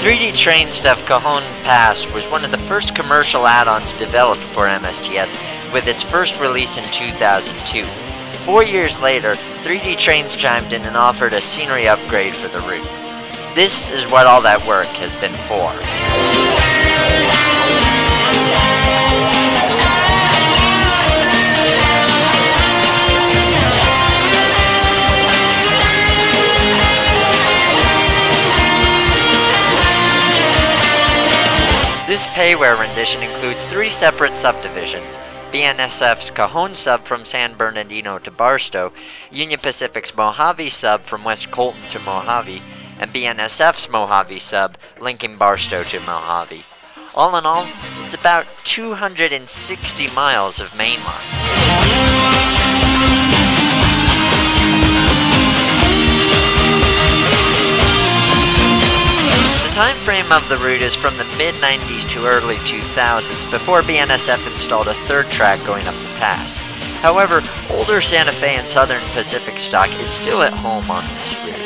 3D Train Stuff Cajon Pass was one of the first commercial add-ons developed for MSTS, with its first release in 2002. 4 years later, 3D Trains chimed in and offered a scenery upgrade for the route. This is what all that work has been for. This payware rendition includes 3 separate subdivisions: BNSF's Cajon sub from San Bernardino to Barstow, Union Pacific's Mojave sub from West Colton to Mojave, and BNSF's Mojave sub linking Barstow to Mojave. All in all, it's about 260 miles of mainline. The time frame of the route is from the mid-90s to early 2000s, before BNSF installed a third track going up the pass. However, older Santa Fe and Southern Pacific stock is still at home on this route.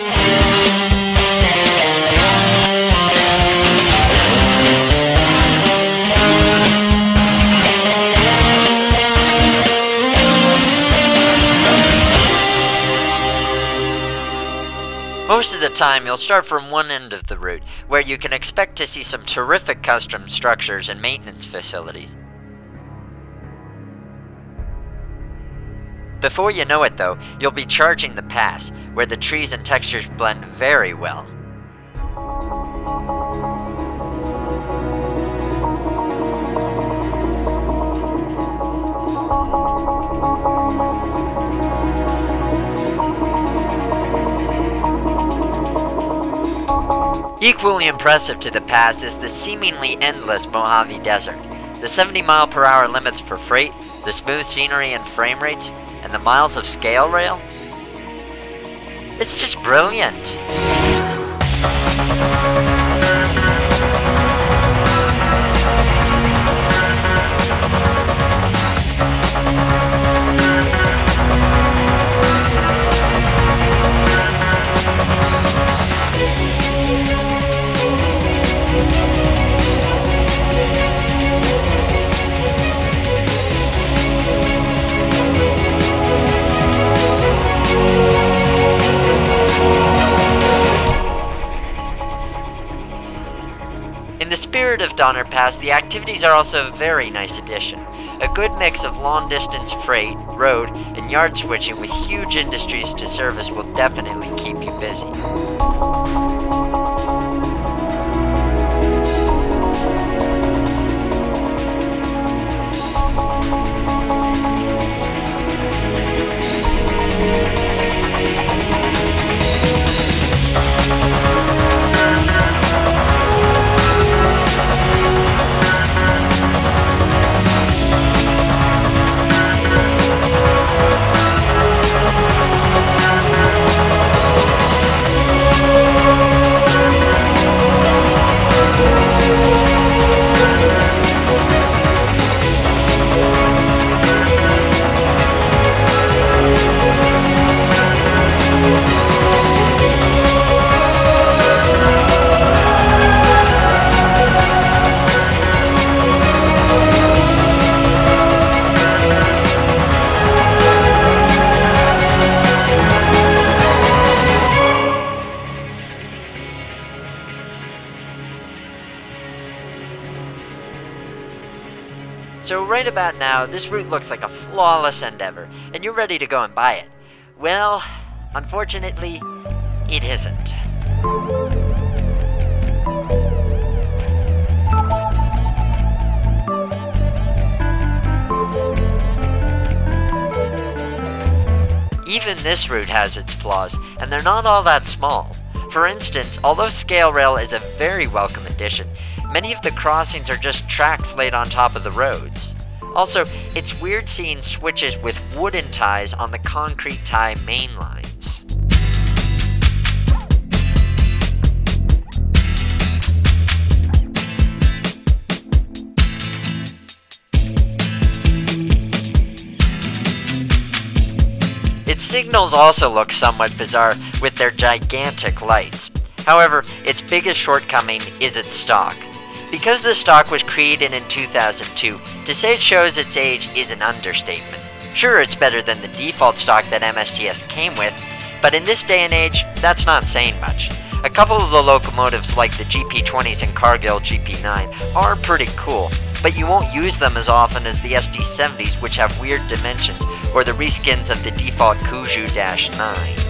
Most of the time, you'll start from one end of the route, where you can expect to see some terrific custom structures and maintenance facilities. Before you know it though, you'll be charging the pass, where the trees and textures blend very well. Equally impressive to the pass is the seemingly endless Mojave Desert. The 70-mile-per-hour limits for freight, the smooth scenery and frame rates, and the miles of scale rail. It's just brilliant. In the spirit of Donner Pass, the activities are also a very nice addition. A good mix of long-distance freight, road, and yard switching with huge industries to service will definitely keep you busy. So right about now, this route looks like a flawless endeavor, and you're ready to go and buy it. Well, unfortunately, it isn't. Even this route has its flaws, and they're not all that small. For instance, although scale rail is a very welcome addition, many of the crossings are just tracks laid on top of the roads. Also, it's weird seeing switches with wooden ties on the concrete tie main lines. Its signals also look somewhat bizarre with their gigantic lights. However, its biggest shortcoming is its stock. Because the stock was created in 2002, to say it shows its age is an understatement. Sure, it's better than the default stock that MSTS came with, but in this day and age, that's not saying much. A couple of the locomotives like the GP20s and Cargill GP9 are pretty cool, but you won't use them as often as the SD70s, which have weird dimensions, or the reskins of the default Cuju-9.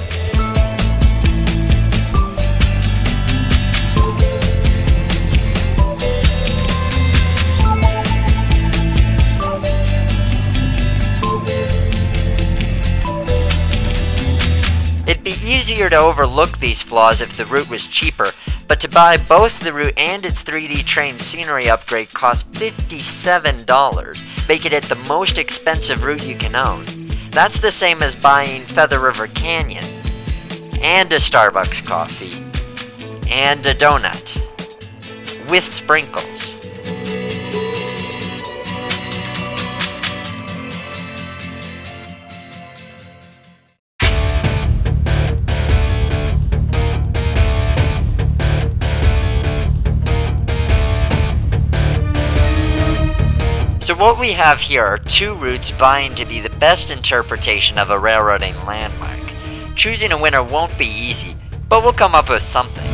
It'd be easier to overlook these flaws if the route was cheaper, but to buy both the route and its 3D train scenery upgrade costs $57, making it the most expensive route you can own. That's the same as buying Feather River Canyon, and a Starbucks coffee, and a donut, with sprinkles. So what we have here are two routes vying to be the best interpretation of a railroading landmark. Choosing a winner won't be easy, but we'll come up with something.